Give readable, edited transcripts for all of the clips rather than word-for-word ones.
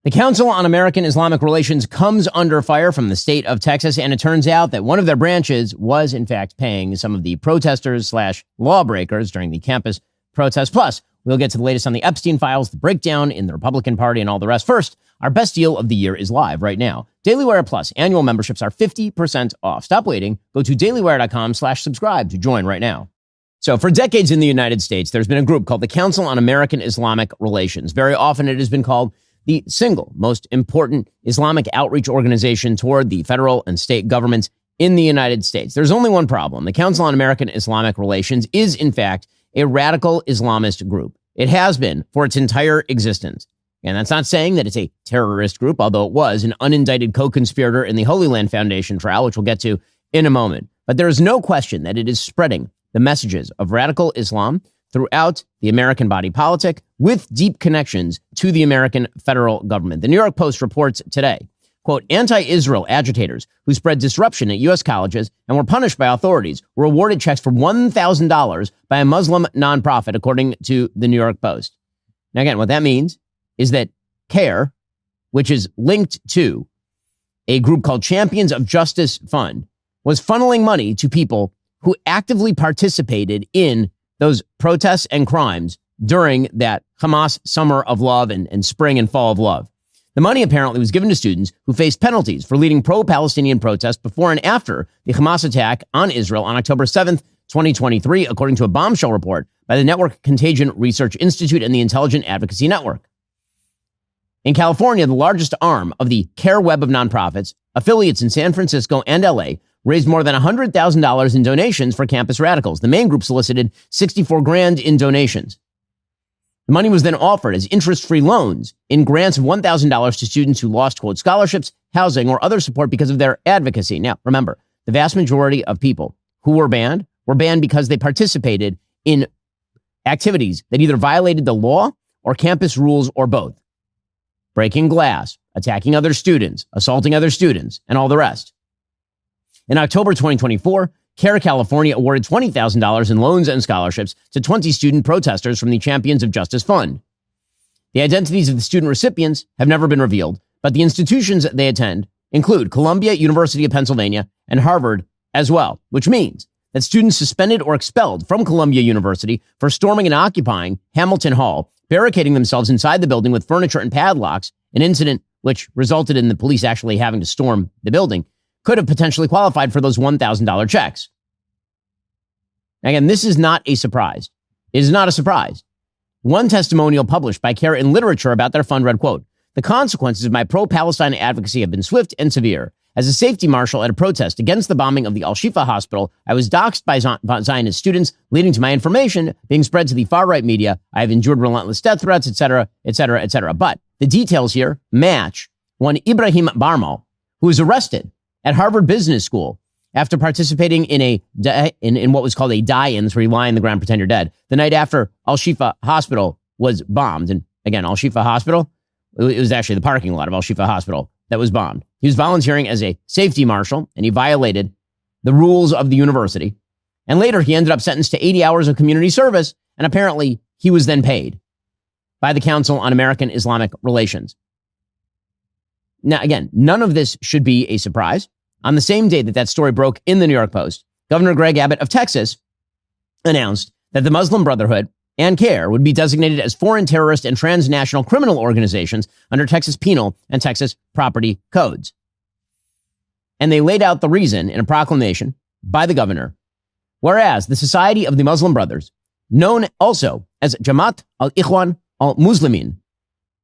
The Council on American-Islamic Relations comes under fire from the state of Texas, and it turns out that one of their branches was, in fact, paying some of the protesters/lawbreakers during the campus protest. Plus, we'll get to the latest on the Epstein files, the breakdown in the Republican Party, and all the rest. First, our best deal of the year is live right now. DailyWire Plus annual memberships are 50% off. Stop waiting. Go to dailywire.com/subscribe to join right now. So for decades in the United States, there's been a group called the Council on American-Islamic Relations. Very often it has been called the single most important Islamic outreach organization toward the federal and state governments in the United States. There's only one problem. The Council on American-Islamic Relations is, in fact, a radical Islamist group. It has been for its entire existence. And that's not saying that it's a terrorist group, although it was an unindicted co-conspirator in the Holy Land Foundation trial, which we'll get to in a moment. But there is no question that it is spreading the messages of radical Islam throughout the American body politic with deep connections to the American federal government. The New York Post reports today, quote, anti-Israel agitators who spread disruption at U.S. colleges and were punished by authorities were awarded checks for $1,000 by a Muslim nonprofit, according to the New York Post. Now, again, what that means is that CAIR, which is linked to a group called Champions of Justice Fund, was funneling money to people who actively participated in those protests and crimes during that Hamas summer of love and spring and fall of love. The money apparently was given to students who faced penalties for leading pro-Palestinian protests before and after the Hamas attack on Israel on October 7th, 2023, according to a bombshell report by the Network Contagion Research Institute and the Intelligent Advocacy Network. In California, the largest arm of the CAIR web of nonprofits, affiliates in San Francisco and LA, raised more than $100,000 in donations for campus radicals. The main group solicited $64,000 in donations. The money was then offered as interest-free loans in grants of $1,000 to students who lost, quote, scholarships, housing, or other support because of their advocacy. Now, remember, the vast majority of people who were banned because they participated in activities that either violated the law or campus rules or both. Breaking glass, attacking other students, assaulting other students, and all the rest. In October 2024, CAIR California awarded $20,000 in loans and scholarships to 20 student protesters from the Champions of Justice Fund. The identities of the student recipients have never been revealed, but the institutions they attend include Columbia, University of Pennsylvania, and Harvard as well, which means that students suspended or expelled from Columbia University for storming and occupying Hamilton Hall, barricading themselves inside the building with furniture and padlocks, an incident which resulted in the police actually having to storm the building, could have potentially qualified for those $1,000 checks. Again, this is not a surprise. It is not a surprise. One testimonial published by CAIR in literature about their fund read, quote, the consequences of my pro-Palestine advocacy have been swift and severe. As a safety marshal at a protest against the bombing of the Al-Shifa hospital, I was doxxed by Zionist students, leading to my information being spread to the far-right media. I have endured relentless death threats, etc., etc., etc. But the details here match one Ibrahim Barmal, who was arrested at Harvard Business School after participating in what was called a die-in, where you lie on the ground, pretend you're dead, the night after Al-Shifa Hospital was bombed. And again, Al-Shifa Hospital, it was actually the parking lot of Al-Shifa Hospital that was bombed. He was volunteering as a safety marshal, and he violated the rules of the university. And later, he ended up sentenced to 80 hours of community service, and apparently he was then paid by the Council on American-Islamic Relations. Now, again, none of this should be a surprise. On the same day that that story broke in the New York Post, Governor Greg Abbott of Texas announced that the Muslim Brotherhood and CAIR would be designated as foreign terrorist and transnational criminal organizations under Texas penal and Texas property codes. And they laid out the reason in a proclamation by the governor. Whereas the Society of the Muslim Brothers, known also as Jamaat al-Ikhwan al-Muslimin,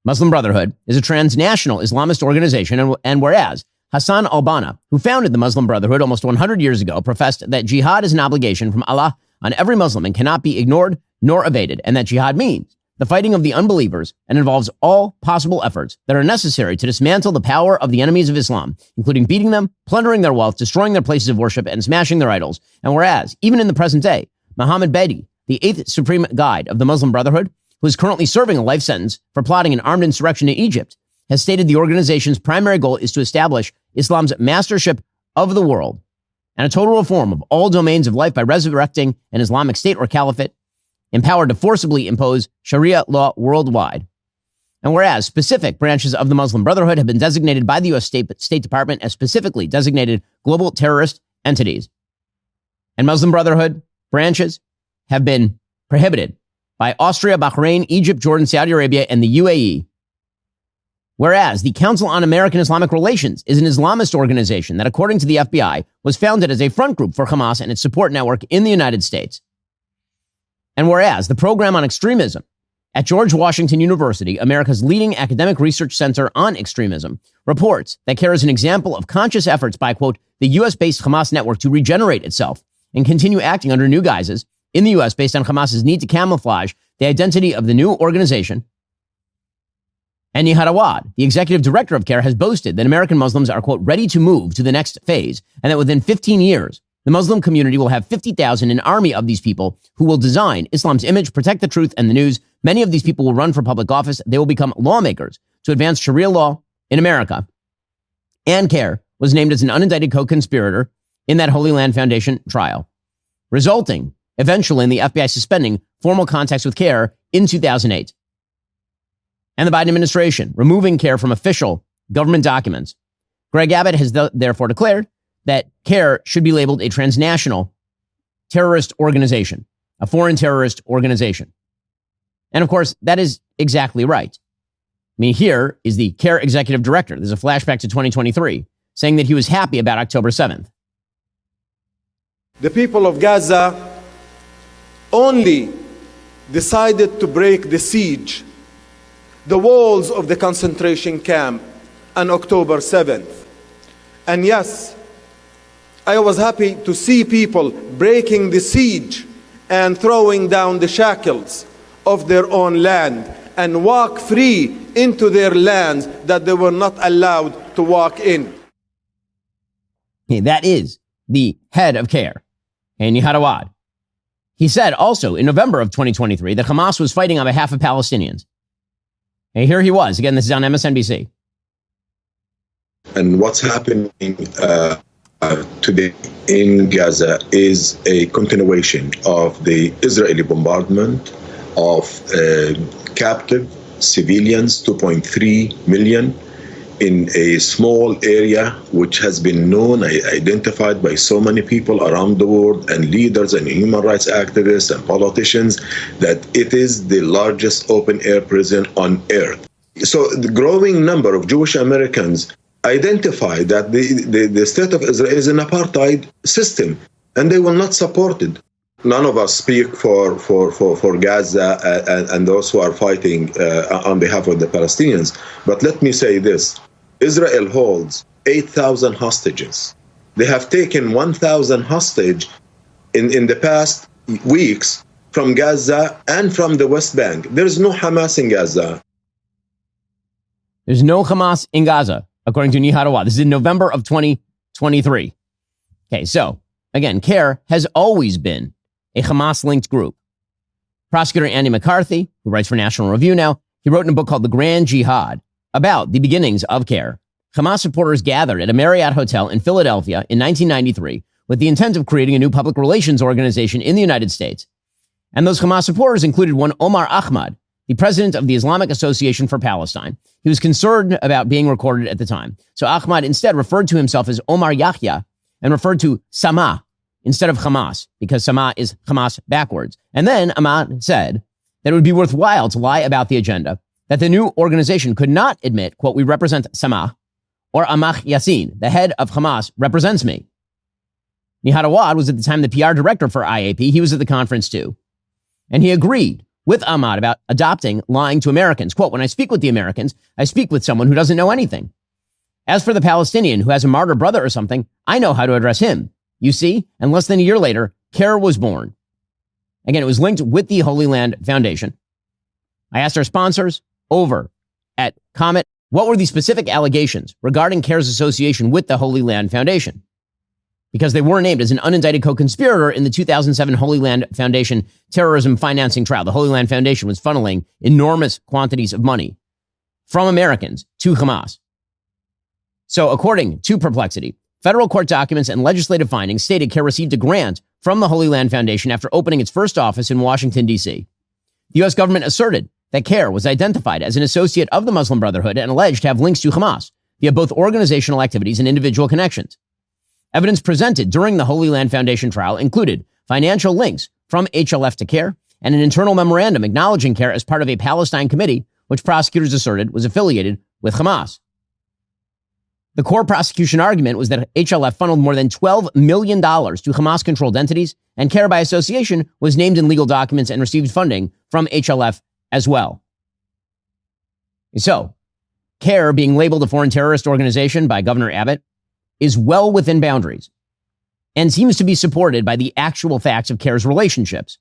Muslim Brotherhood, is a transnational Islamist organization, and whereas Hassan al-Banna, who founded the Muslim Brotherhood almost 100 years ago, professed that jihad is an obligation from Allah on every Muslim and cannot be ignored nor evaded, and that jihad means the fighting of the unbelievers and involves all possible efforts that are necessary to dismantle the power of the enemies of Islam, including beating them, plundering their wealth, destroying their places of worship, and smashing their idols. And whereas, even in the present day, Muhammad Bedi, the 8th Supreme Guide of the Muslim Brotherhood, who is currently serving a life sentence for plotting an armed insurrection in Egypt, has stated the organization's primary goal is to establish Islam's mastership of the world and a total reform of all domains of life by resurrecting an Islamic state or caliphate, empowered to forcibly impose Sharia law worldwide. And whereas specific branches of the Muslim Brotherhood have been designated by the U.S. State Department as specifically designated global terrorist entities, and Muslim Brotherhood branches have been prohibited by Austria, Bahrain, Egypt, Jordan, Saudi Arabia, and the UAE. Whereas the Council on American-Islamic Relations is an Islamist organization that, according to the FBI, was founded as a front group for Hamas and its support network in the United States. And whereas the Program on Extremism at George Washington University, America's leading academic research center on extremism, reports that CAIR is an example of conscious efforts by, quote, the U.S.-based Hamas network to regenerate itself and continue acting under new guises in the U.S. based on Hamas's need to camouflage the identity of the new organization. And Nihad Awad, the executive director of CAIR, has boasted that American Muslims are, quote, ready to move to the next phase, and that within 15 years, the Muslim community will have 50,000, an army of these people who will design Islam's image, protect the truth and the news. Many of these people will run for public office. They will become lawmakers to advance Sharia law in America. And CAIR was named as an unindicted co-conspirator in that Holy Land Foundation trial, resulting eventually in the FBI suspending formal contacts with CAIR in 2008. And the Biden administration removing CAIR from official government documents. Greg Abbott has therefore declared that CAIR should be labeled a transnational terrorist organization, a foreign terrorist organization. And of course, that is exactly right. I mean, here is the CAIR executive director. There's a flashback to 2023 saying that he was happy about October 7th. The people of Gaza only decided to break the siege, the walls of the concentration camp on October 7th. And yes, I was happy to see people breaking the siege and throwing down the shackles of their own land and walk free into their lands that they were not allowed to walk in. Okay, that is the head of CAIR, Nihad Awad. He said also in November of 2023 that Hamas was fighting on behalf of Palestinians. And here he was. Again, this is on MSNBC. And what's happening today in Gaza is a continuation of the Israeli bombardment of captive civilians, 2.3 million, in a small area which has been known, identified by so many people around the world and leaders and human rights activists and politicians, that it is the largest open-air prison on earth. So the growing number of Jewish Americans identify that the state of Israel is an apartheid system, and they will not support it. None of us speak for Gaza and those who are fighting on behalf of the Palestinians. But let me say this. Israel holds 8,000 hostages. They have taken 1,000 hostage in the past weeks from Gaza and from the West Bank. There is no Hamas in Gaza. There's no Hamas in Gaza, according to Nihad Awad. This is in November of 2023. Okay, so again, CAIR has always been a Hamas-linked group. Prosecutor Andy McCarthy, who writes for National Review now, he wrote in a book called The Grand Jihad about the beginnings of CAIR. Hamas supporters gathered at a Marriott hotel in Philadelphia in 1993 with the intent of creating a new public relations organization in the United States. And those Hamas supporters included one Omar Ahmad, the president of the Islamic Association for Palestine. He was concerned about being recorded at the time. So Ahmad instead referred to himself as Omar Yahya and referred to Sama instead of Hamas, because Sama is Hamas backwards. And then Ahmad said that it would be worthwhile to lie about the agenda, that the new organization could not admit, quote, we represent Sama, or Ahmad Yassin, the head of Hamas, represents me. Nihad Awad was at the time the PR director for IAP. He was at the conference too. And he agreed with Ahmad about adopting lying to Americans. Quote, when I speak with the Americans, I speak with someone who doesn't know anything. As for the Palestinian who has a martyr brother or something, I know how to address him. You see, and less than a year later, CAIR was born. Again, it was linked with the Holy Land Foundation. I asked our sponsors over at Comet, what were the specific allegations regarding CAIR's association with the Holy Land Foundation? Because they were named as an unindicted co-conspirator in the 2007 Holy Land Foundation terrorism financing trial. The Holy Land Foundation was funneling enormous quantities of money from Americans to Hamas. So according to Perplexity, federal court documents and legislative findings stated CAIR received a grant from the Holy Land Foundation after opening its first office in Washington, D.C. The U.S. government asserted that CAIR was identified as an associate of the Muslim Brotherhood and alleged to have links to Hamas via both organizational activities and individual connections. Evidence presented during the Holy Land Foundation trial included financial links from HLF to CAIR and an internal memorandum acknowledging CAIR as part of a Palestine committee, which prosecutors asserted was affiliated with Hamas. The core prosecution argument was that HLF funneled more than $12 million to Hamas-controlled entities, and CAIR by association was named in legal documents and received funding from HLF as well. So, CAIR, being labeled a foreign terrorist organization by Governor Abbott, is well within boundaries and seems to be supported by the actual facts of CAIR's relationships.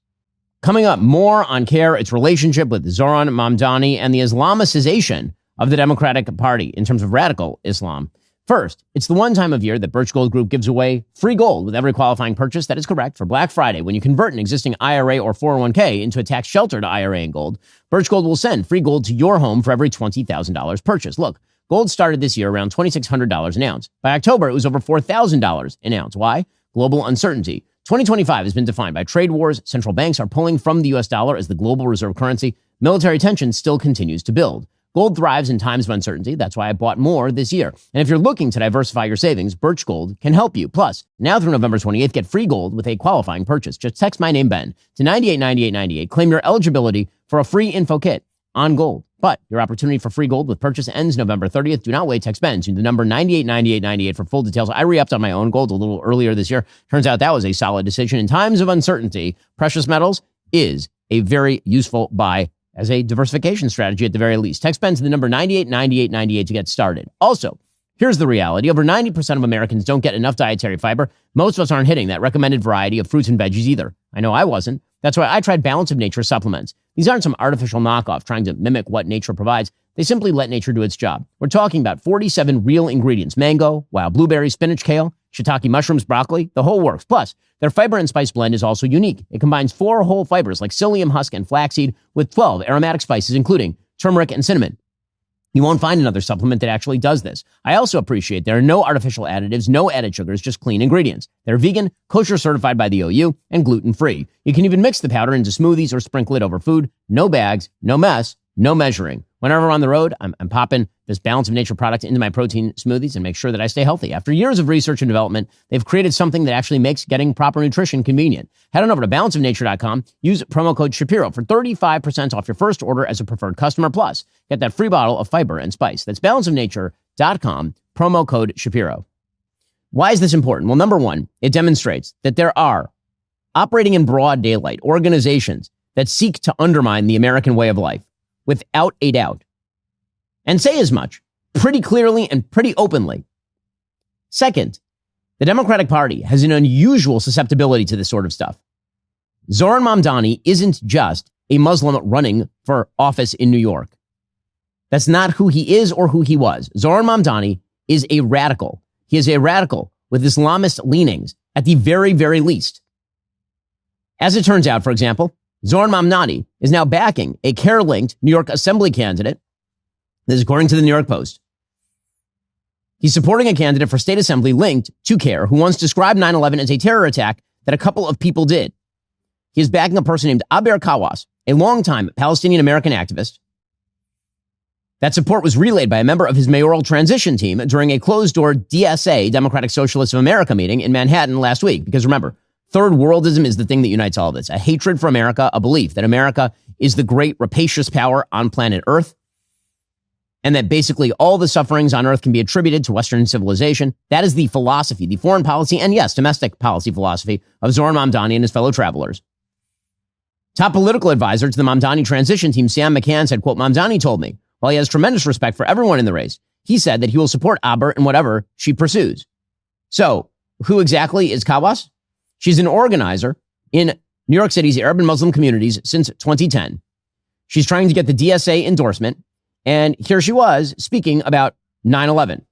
Coming up, more on CAIR, its relationship with Zohran Mamdani, and the Islamicization of the Democratic Party in terms of radical Islam. First, it's the one time of year that Birch Gold Group gives away free gold with every qualifying purchase. That is correct. For Black Friday, when you convert an existing IRA or 401k into a tax-sheltered IRA in gold, Birch Gold will send free gold to your home for every $20,000 purchase. Look, gold started this year around $2,600 an ounce. By October, it was over $4,000 an ounce. Why? Global uncertainty. 2025 has been defined by trade wars. Central banks are pulling from the U.S. dollar as the global reserve currency. Military tension still continues to build. Gold thrives in times of uncertainty. That's why I bought more this year. And if you're looking to diversify your savings, Birch Gold can help you. Plus, now through November 28th, get free gold with a qualifying purchase. Just text my name, Ben, to 989898. Claim your eligibility for a free info kit on gold. But your opportunity for free gold with purchase ends November 30th. Do not wait. Text Ben to the number 989898 for full details. I re-upped on my own gold a little earlier this year. Turns out that was a solid decision. In times of uncertainty, precious metals is a very useful buy as a diversification strategy at the very least. Text Ben to the number 989898 to get started. Also, here's the reality. Over 90% of Americans don't get enough dietary fiber. Most of us aren't hitting that recommended variety of fruits and veggies either. I know I wasn't. That's why I tried Balance of Nature supplements. These aren't some artificial knockoff trying to mimic what nature provides. They simply let nature do its job. We're talking about 47 real ingredients: mango, wild blueberries, spinach, kale, shiitake mushrooms, broccoli, the whole works. Plus, their fiber and spice blend is also unique. It combines 4 whole fibers like psyllium husk and flaxseed with 12 aromatic spices, including turmeric and cinnamon. You won't find another supplement that actually does this. I also appreciate there are no artificial additives, no added sugars, just clean ingredients. They're vegan, kosher certified by the OU, and gluten-free. You can even mix the powder into smoothies or sprinkle it over food. No bags, no mess, no measuring. Whenever I'm on the road, I'm popping this Balance of Nature product into my protein smoothies and make sure that I stay healthy. After years of research and development, they've created something that actually makes getting proper nutrition convenient. Head on over to balanceofnature.com. Use promo code Shapiro for 35% off your first order as a preferred customer. Plus, get that free bottle of fiber and spice. That's balanceofnature.com, promo code Shapiro. Why is this important? Well, number one, it demonstrates that there are, operating in broad daylight, organizations that seek to undermine the American way of life without a doubt, and say as much pretty clearly and pretty openly. Second, the Democratic Party has an unusual susceptibility to this sort of stuff. Zohran Mamdani isn't just a Muslim running for office in New York. That's not who he is or who he was. Zohran Mamdani is a radical. He is a radical with Islamist leanings at the very, very least. As it turns out, for example, Zohran Mamdani is now backing a CAIR-linked New York Assembly candidate. This is according to the New York Post. He's supporting a candidate for state assembly linked to CAIR who once described 9/11 as a terror attack that a couple of people did. He is backing a person named Aber Kawas, a longtime Palestinian-American activist. That support was relayed by a member of his mayoral transition team during a closed-door DSA, Democratic Socialists of America meeting in Manhattan last week. Because remember, third worldism is the thing that unites all of this. A hatred for America, a belief that America is the great rapacious power on planet Earth, and that basically all the sufferings on Earth can be attributed to Western civilization. That is the philosophy, the foreign policy, and yes, domestic policy philosophy of Zohran Mamdani and his fellow travelers. Top political advisor to the Mamdani transition team, Sam McCann, said, quote, Mamdani told me, while he has tremendous respect for everyone in the race, he said that he will support Aber in whatever she pursues. So, who exactly is Kawas? She's an organizer in New York City's Arab and Muslim communities since 2010. She's trying to get the DSA endorsement, and here she was speaking about 9/11.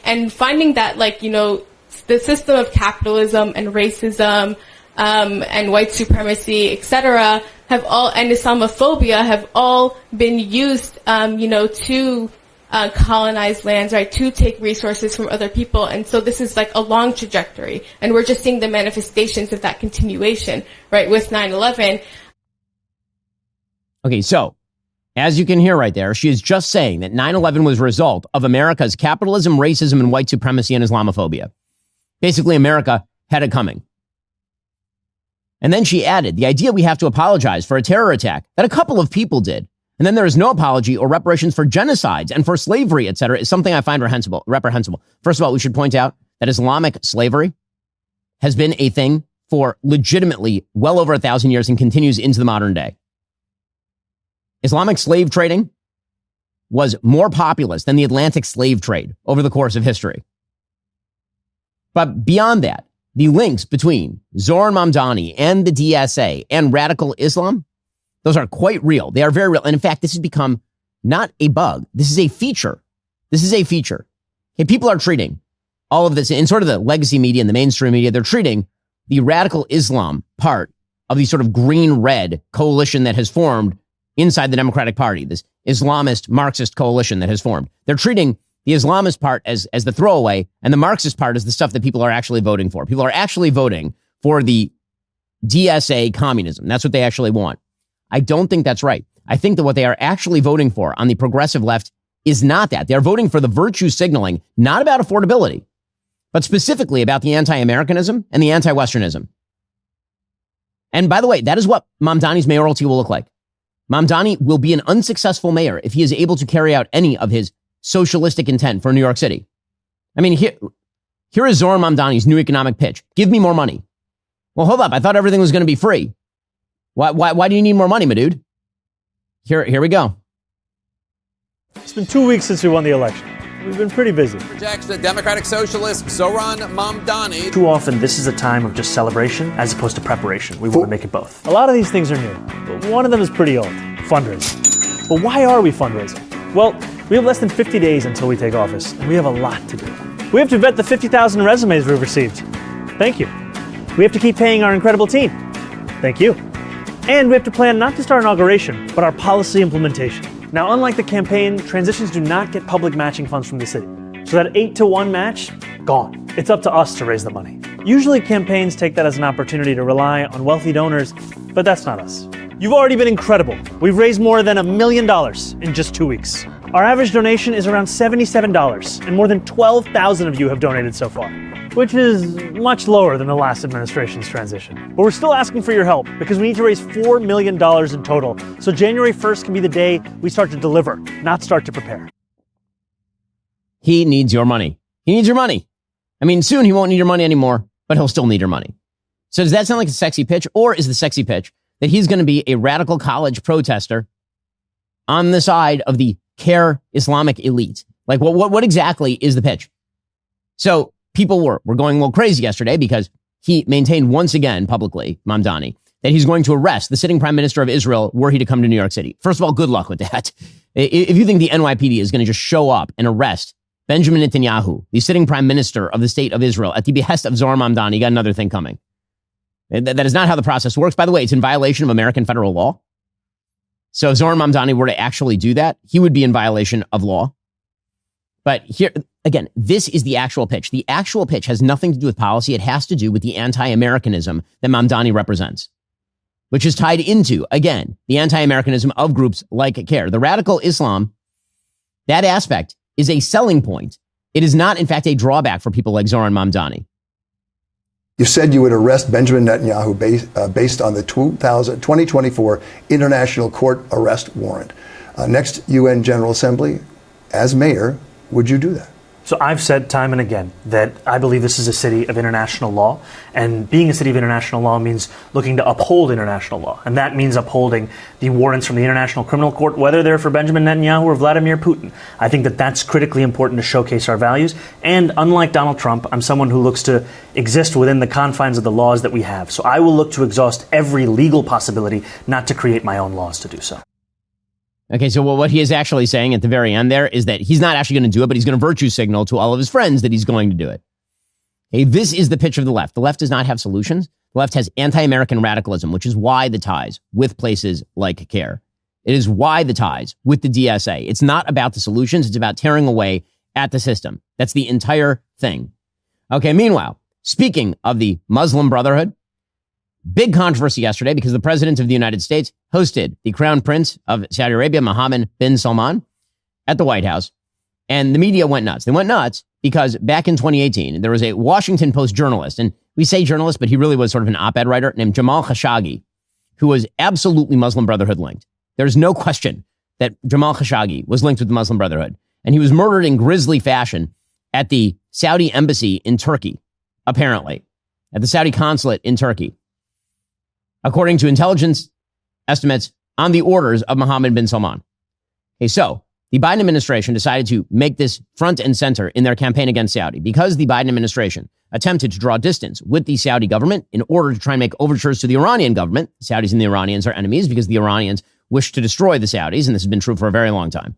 And finding that, the system of capitalism and racism and white supremacy, etc., have all, and Islamophobia have all been used, to colonize lands, right, to take resources from other people. And so this is like a long trajectory. And we're just seeing the manifestations of that continuation, right, with 9/11. Okay, so as you can hear right there, she is just saying that 9/11 was a result of America's capitalism, racism, and white supremacy and Islamophobia. Basically, America had it coming. And then she added, the idea we have to apologize for a terror attack that a couple of people did, and then there is no apology or reparations for genocides and for slavery, etc., is something I find reprehensible. First of all, we should point out that Islamic slavery has been a thing for legitimately well over 1,000 years and continues into the modern day. Islamic slave trading was more populous than the Atlantic slave trade over the course of history. But beyond that, the links between Zohran Mamdani and the DSA and radical Islam, those are quite real. They are very real. And in fact, this has become not a bug. This is a feature. This is a feature. Okay, people are treating all of this in sort of the legacy media and the mainstream media. They're treating the radical Islam part of the sort of green-red coalition that has formed inside the Democratic Party, this Islamist Marxist coalition that has formed. They're treating the Islamist part as the throwaway and the Marxist part as the stuff that people are actually voting for. People are actually voting for the DSA communism. That's what they actually want. I don't think that's right. I think that what they are actually voting for on the progressive left is not that. They're voting for the virtue signaling, not about affordability, but specifically about the anti-Americanism and the anti-Westernism. And by the way, that is what Mamdani's mayoralty will look like. Mamdani will be an unsuccessful mayor if he is able to carry out any of his socialistic intent for New York City. I mean, here is Zohran Mamdani's new economic pitch. Give me more money. Well, hold up. I thought everything was going to be free. Why do you need more money, my dude? Here we go. It's been 2 weeks since we won the election. We've been pretty busy. Projects the Democratic Socialist Zohran Mamdani. Too often, this is a time of just celebration as opposed to preparation. We want to make it both. A lot of these things are new, but one of them is pretty old, fundraising. But why are we fundraising? Well, we have less than 50 days until we take office, and we have a lot to do. We have to vet the 50,000 resumes we've received. Thank you. We have to keep paying our incredible team. Thank you. And we have to plan not just our inauguration, but our policy implementation. Now, unlike the campaign, transitions do not get public matching funds from the city. So that 8-to-1 match, gone. It's up to us to raise the money. Usually campaigns take that as an opportunity to rely on wealthy donors, but that's not us. You've already been incredible. We've raised more than $1 million in just 2 weeks. Our average donation is around $77, and more than 12,000 of you have donated so far, which is much lower than the last administration's transition. But we're still asking for your help because we need to raise $4 million in total, so January 1st can be the day we start to deliver, not start to prepare. He needs your money. He needs your money. I mean, soon he won't need your money anymore, but he'll still need your money. So does that sound like a sexy pitch, or is the sexy pitch that he's going to be a radical college protester on the side of the CAIR Islamic elite? Like, what exactly is the pitch? So people were going a little crazy yesterday because he maintained once again publicly, Mamdani, that he's going to arrest the sitting prime minister of Israel were he to come to New York City. First of all, good luck with that. If you think the NYPD is going to just show up and arrest Benjamin Netanyahu, the sitting prime minister of the state of Israel, at the behest of Zohran Mamdani, you got another thing coming. That is not how the process works. By the way, it's in violation of American federal law. So if Zohran Mamdani were to actually do that, he would be in violation of law. But here, again, this is the actual pitch. The actual pitch has nothing to do with policy. It has to do with the anti-Americanism that Mamdani represents, which is tied into, again, the anti-Americanism of groups like CAIR. The radical Islam, that aspect is a selling point. It is not, in fact, a drawback for people like Zohran Mamdani. You said you would arrest Benjamin Netanyahu based on the 2024 International Court arrest warrant. Next UN General Assembly, as mayor, would you do that? So I've said time and again that I believe this is a city of international law, and being a city of international law means looking to uphold international law, and that means upholding the warrants from the International Criminal Court, whether they're for Benjamin Netanyahu or Vladimir Putin. I think that that's critically important to showcase our values, and unlike Donald Trump, I'm someone who looks to exist within the confines of the laws that we have. So I will look to exhaust every legal possibility, not to create my own laws to do so. Okay, so what he is actually saying at the very end there is that he's not actually going to do it, but he's going to virtue signal to all of his friends that he's going to do it. Okay, this is the pitch of the left. The left does not have solutions. The left has anti-American radicalism, which is why the ties with places like CAIR. It is why the ties with the DSA. It's not about the solutions. It's about tearing away at the system. That's the entire thing. Okay, meanwhile, speaking of the Muslim Brotherhood, Big controversy yesterday because the president of the United States hosted the crown prince of Saudi Arabia, Mohammed bin Salman, at the White House. And the media went nuts. They went nuts because back in 2018, there was a Washington Post journalist, and we say journalist, but he really was sort of an op-ed writer named Jamal Khashoggi, who was absolutely Muslim Brotherhood linked. There's no question that Jamal Khashoggi was linked with the Muslim Brotherhood. And he was murdered in grisly fashion at the Saudi embassy in Turkey, apparently, at the Saudi consulate in Turkey, according to intelligence estimates on the orders of Mohammed bin Salman. Okay, so the Biden administration decided to make this front and center in their campaign against Saudi because the Biden administration attempted to draw distance with the Saudi government in order to try and make overtures to the Iranian government. The Saudis and the Iranians are enemies because the Iranians wish to destroy the Saudis, and this has been true for a very long time.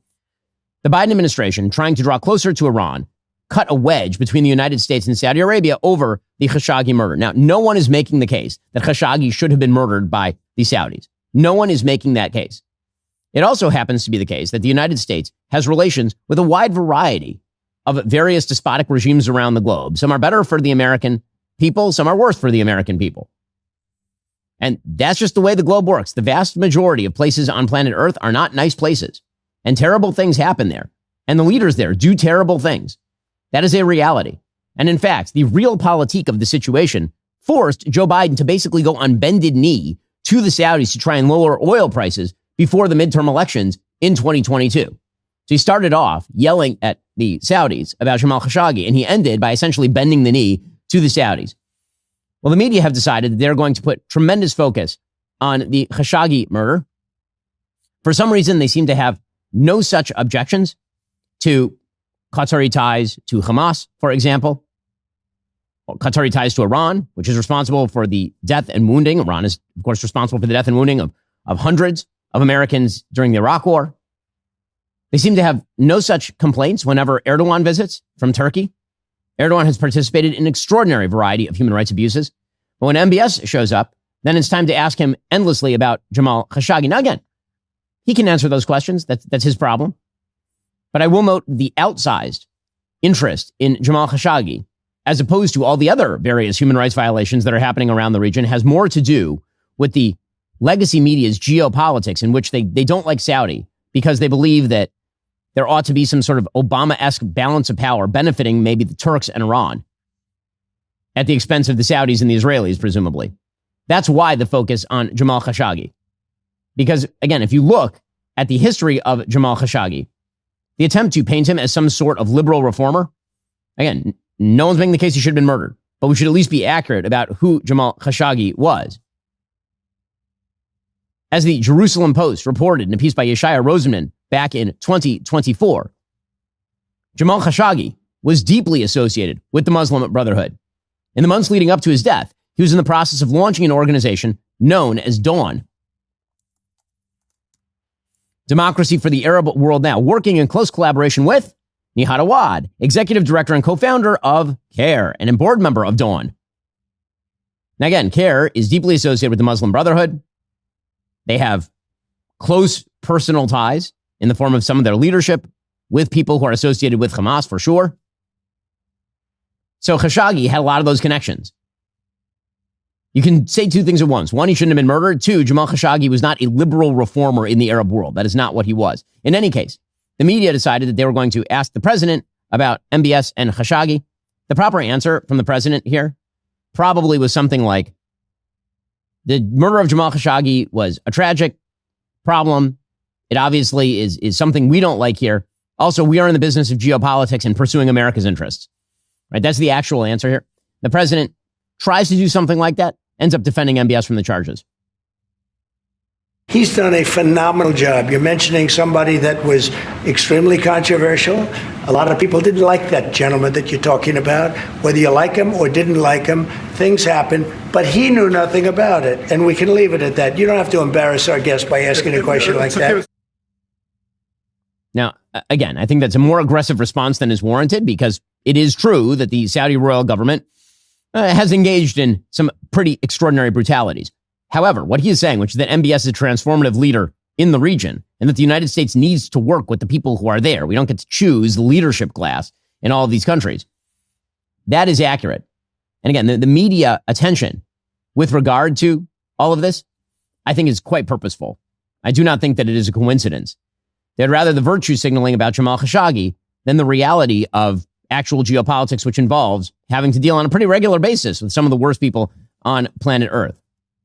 The Biden administration, trying to draw closer to Iran, cut a wedge between the United States and Saudi Arabia over the Khashoggi murder. Now, no one is making the case that Khashoggi should have been murdered by the Saudis. No one is making that case. It also happens to be the case that the United States has relations with a wide variety of various despotic regimes around the globe. Some are better for the American people. Some are worse for the American people. And that's just the way the globe works. The vast majority of places on planet Earth are not nice places. And terrible things happen there. And the leaders there do terrible things. That is a reality. And in fact, the realpolitik of the situation forced Joe Biden to basically go on bended knee to the Saudis to try and lower oil prices before the midterm elections in 2022. So he started off yelling at the Saudis about Jamal Khashoggi, and he ended by essentially bending the knee to the Saudis. Well, the media have decided that they're going to put tremendous focus on the Khashoggi murder. For some reason, they seem to have no such objections to Qatari ties to Hamas, for example. Qatari ties to Iran, which is responsible for the death and wounding. Iran is, of course, responsible for the death and wounding of hundreds of Americans during the Iraq War. They seem to have no such complaints whenever Erdogan visits from Turkey. Erdogan has participated in an extraordinary variety of human rights abuses. But when MBS shows up, then it's time to ask him endlessly about Jamal Khashoggi. Now, again, he can answer those questions. That's his problem. But I will note the outsized interest in Jamal Khashoggi, as opposed to all the other various human rights violations that are happening around the region, has more to do with the legacy media's geopolitics, in which they don't like Saudi because they believe that there ought to be some sort of Obama-esque balance of power benefiting maybe the Turks and Iran at the expense of the Saudis and the Israelis, presumably. That's why the focus on Jamal Khashoggi. Because, again, if you look at the history of Jamal Khashoggi, the attempt to paint him as some sort of liberal reformer, again, no one's making the case he should have been murdered, but we should at least be accurate about who Jamal Khashoggi was. As the Jerusalem Post reported in a piece by Yeshaya Rosenman back in 2024, Jamal Khashoggi was deeply associated with the Muslim Brotherhood. In the months leading up to his death, he was in the process of launching an organization known as Dawn. Democracy for the Arab World Now, working in close collaboration with Nihad Awad, executive director and co-founder of CAIR, and a board member of Dawn. Now again, CAIR is deeply associated with the Muslim Brotherhood. They have close personal ties in the form of some of their leadership with people who are associated with Hamas, for sure. So Khashoggi had a lot of those connections. You can say two things at once. One, he shouldn't have been murdered. Two, Jamal Khashoggi was not a liberal reformer in the Arab world. That is not what he was. In any case, the media decided that they were going to ask the president about MBS and Khashoggi. The proper answer from the president here probably was something like, the murder of Jamal Khashoggi was a tragic problem. It obviously is something we don't like here. Also, we are in the business of geopolitics and pursuing America's interests. Right? That's the actual answer here. The president tries to do something like that, ends up defending MBS from the charges. He's done a phenomenal job. You're mentioning somebody that was extremely controversial. A lot of people didn't like that gentleman that you're talking about. Whether you like him or didn't like him, things happen. But he knew nothing about it, and we can leave it at that. You don't have to embarrass our guest by asking a question like that. Now, again, I think that's a more aggressive response than is warranted, because it is true that the Saudi royal government has engaged in some pretty extraordinary brutalities. However, what he is saying, which is that MBS is a transformative leader in the region, and that the United States needs to work with the people who are there. We don't get to choose the leadership class in all of these countries. That is accurate. And again, the media attention with regard to all of this, I think is quite purposeful. I do not think that it is a coincidence. They'd rather the virtue signaling about Jamal Khashoggi than the reality of actual geopolitics, which involves having to deal on a pretty regular basis with some of the worst people on planet Earth.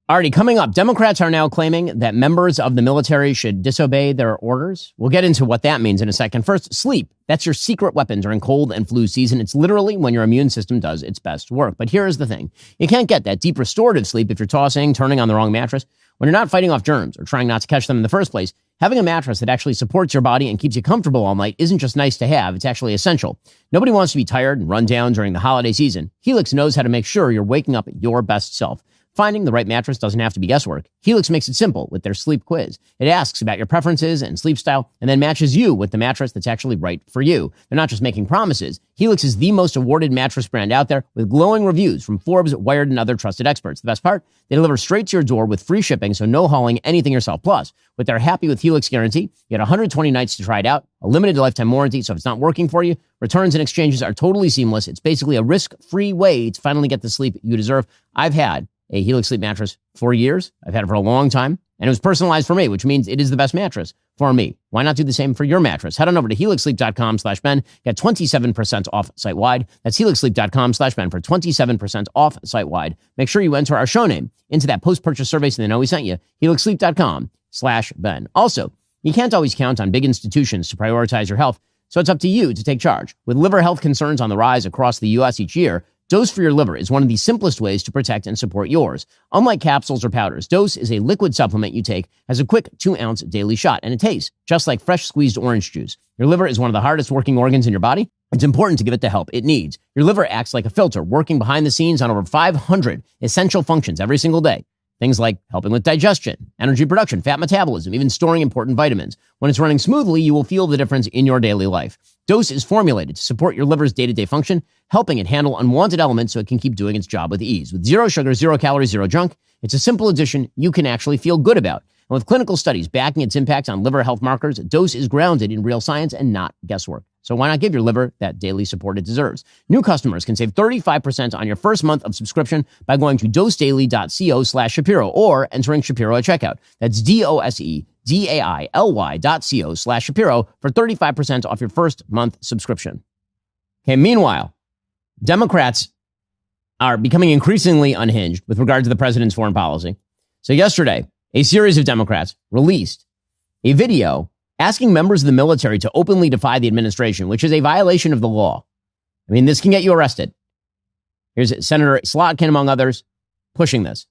Alrighty, coming up, Democrats are now claiming that members of the military should disobey their orders. We'll get into what that means in a second. First, sleep. That's your secret weapon during cold and flu season. It's literally when your immune system does its best work. But here's the thing. You can't get that deep restorative sleep if you're tossing, turning on the wrong mattress. When you're not fighting off germs or trying not to catch them in the first place, having a mattress that actually supports your body and keeps you comfortable all night isn't just nice to have, it's actually essential. Nobody wants to be tired and run down during the holiday season. Helix knows how to make sure you're waking up your best self. Finding the right mattress doesn't have to be guesswork. Helix makes it simple with their sleep quiz. It asks about your preferences and sleep style and then matches you with the mattress that's actually right for you. They're not just making promises. Helix is the most awarded mattress brand out there with glowing reviews from Forbes, Wired, and other trusted experts. The best part? They deliver straight to your door with free shipping, so no hauling anything yourself. Plus, with their Happy with Helix guarantee, you get 120 nights to try it out, a limited lifetime warranty, so if it's not working for you, returns and exchanges are totally seamless. It's basically a risk-free way to finally get the sleep you deserve. I've had a Helix sleep mattress for years. I've had it for a long time, and it was personalized for me, which means it is the best mattress for me. Why not do the same for your mattress? Head on over to helixsleep.com/Ben. Get 27% off site-wide. That's helixsleep.com/Ben for 27% off site-wide. Make sure you enter our show name into that post-purchase survey so they know we sent you. helixsleep.com/Ben. Also, you can't always count on big institutions to prioritize your health, so it's up to you to take charge. With liver health concerns on the rise across the U.S. each year, Dose for Your Liver is one of the simplest ways to protect and support yours. Unlike capsules or powders, Dose is a liquid supplement you take as a quick 2-ounce daily shot, and it tastes just like fresh squeezed orange juice. Your liver is one of the hardest working organs in your body. It's important to give it the help it needs. Your liver acts like a filter, working behind the scenes on over 500 essential functions every single day. Things like helping with digestion, energy production, fat metabolism, even storing important vitamins. When it's running smoothly, you will feel the difference in your daily life. Dose is formulated to support your liver's day-to-day function, helping it handle unwanted elements so it can keep doing its job with ease. With 0 sugar, 0 calories, 0 junk, it's a simple addition you can actually feel good about. And with clinical studies backing its impact on liver health markers, Dose is grounded in real science and not guesswork. So why not give your liver that daily support it deserves? New customers can save 35% on your first month of subscription by going to dosedaily.co/Shapiro or entering Shapiro at checkout. That's DOSEDAILY.co/Shapiro for 35% off your first month subscription. Okay, meanwhile, Democrats are becoming increasingly unhinged with regard to the president's foreign policy. So yesterday, a series of Democrats released a video asking members of the military to openly defy the administration, which is a violation of the law. I mean, this can get you arrested. Here's Senator Slotkin, among others, pushing this.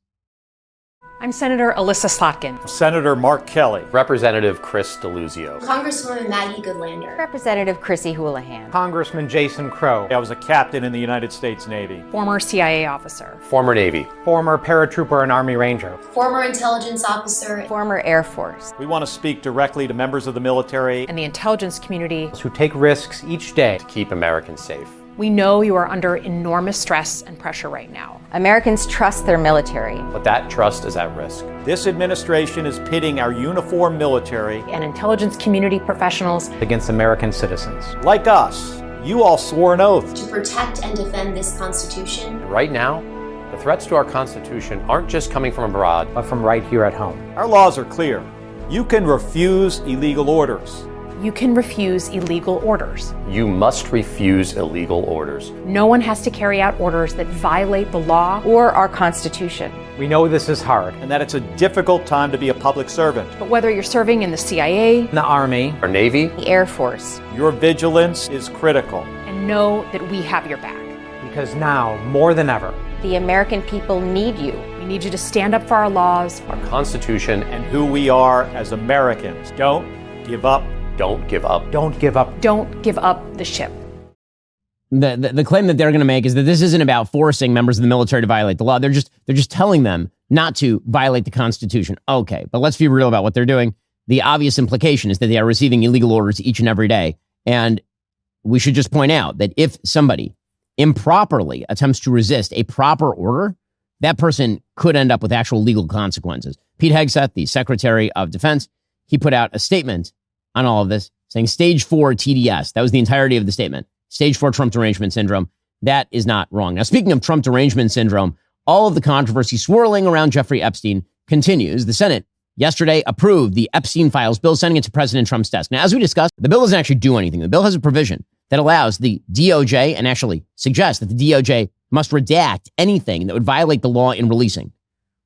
I'm Senator Alyssa Slotkin. Senator Mark Kelly. Representative Chris Deluzio. Congresswoman Maggie Goodlander. Representative Chrissy Houlihan. Congressman Jason Crow. I was a captain in the United States Navy. Former CIA officer. Former Navy. Former paratrooper and Army Ranger. Former intelligence officer. Former Air Force. We want to speak directly to members of the military and the intelligence community who take risks each day to keep Americans safe. We know you are under enormous stress and pressure right now. Americans trust their military. But that trust is at risk. This administration is pitting our uniformed military and intelligence community professionals against American citizens. Like us, you all swore an oath to protect and defend this Constitution. And right now, the threats to our Constitution aren't just coming from abroad, but from right here at home. Our laws are clear. You can refuse illegal orders. You can refuse illegal orders. You must refuse illegal orders. No one has to carry out orders that violate the law or our Constitution. We know this is hard and that it's a difficult time to be a public servant. But whether you're serving in the CIA, the Army, or Navy, the Air Force, your vigilance is critical. And know that we have your back. Because now, more than ever, the American people need you. We need you to stand up for our laws, our Constitution, and who we are as Americans. Don't give up. Don't give up. Don't give up. Don't give up the ship. The claim that they're going to make is that this isn't about forcing members of the military to violate the law. They're just telling them not to violate the Constitution. Okay, but let's be real about what they're doing. The obvious implication is that they are receiving illegal orders each and every day. And we should just point out that if somebody improperly attempts to resist a proper order, that person could end up with actual legal consequences. Pete Hegseth, the Secretary of Defense, he put out a statement on all of this, saying stage 4 TDS. That was the entirety of the statement. Stage 4 Trump derangement syndrome. That is not wrong. Now, speaking of Trump derangement syndrome, all of the controversy swirling around Jeffrey Epstein continues, the Senate yesterday approved the Epstein files bill, sending it to President Trump's desk. Now, as we discussed, the bill doesn't actually do anything. The bill has a provision that allows the DOJ and actually suggests that the DOJ must redact anything that would violate the law in releasing,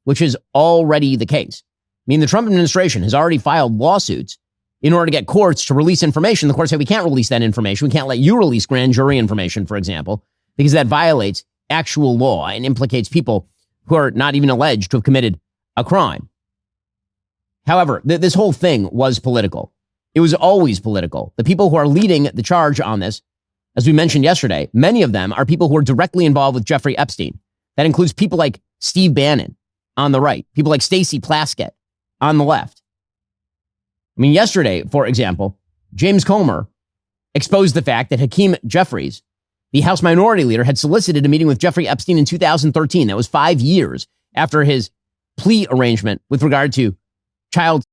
which is already the case. I mean, the Trump administration has already filed lawsuits in order to get courts to release information. The courts say we can't release that information. We can't let you release grand jury information, for example, because that violates actual law and implicates people who are not even alleged to have committed a crime. However, this whole thing was political. It was always political. The people who are leading the charge on this, as we mentioned yesterday, many of them are people who are directly involved with Jeffrey Epstein. That includes people like Steve Bannon on the right, people like Stacey Plaskett on the left. I mean, yesterday, for example, James Comer exposed the fact that Hakeem Jeffries, the House Minority Leader, had solicited a meeting with Jeffrey Epstein in 2013. That was 5 years after his plea arrangement with regard to child.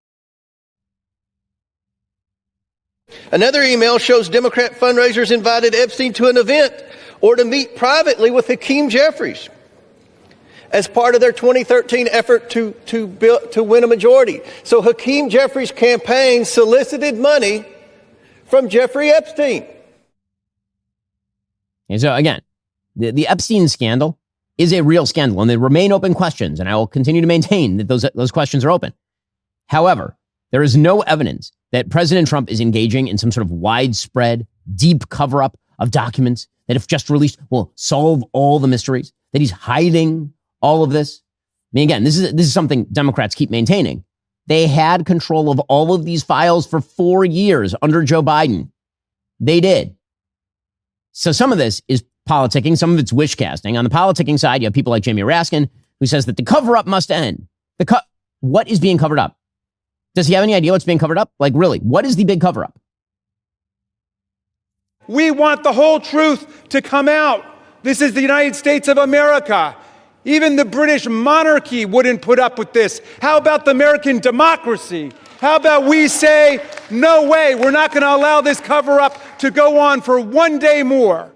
Another email shows Democrat fundraisers invited Epstein to an event or to meet privately with Hakeem Jeffries as part of their 2013 effort to win a majority. So Hakeem Jeffries' campaign solicited money from Jeffrey Epstein. And so again, the Epstein scandal is a real scandal, and there remain open questions, and I will continue to maintain that those questions are open. However, there is no evidence that President Trump is engaging in some sort of widespread, deep cover-up of documents that, if just released, will solve all the mysteries, that he's hiding all of this. I mean, again, this is something Democrats keep maintaining. They had control of all of these files for 4 years under Joe Biden. They did. So some of this is politicking, some of it's wish casting. On the politicking side, you have people like Jamie Raskin, who says that the cover-up must end. What is being covered up? Does he have any idea what's being covered up? Like, really, what is the big cover-up? We want the whole truth to come out. This is the United States of America. Even the British monarchy wouldn't put up with this. How about the American democracy? How about we say, no way, we're not going to allow this cover-up to go on for one day more.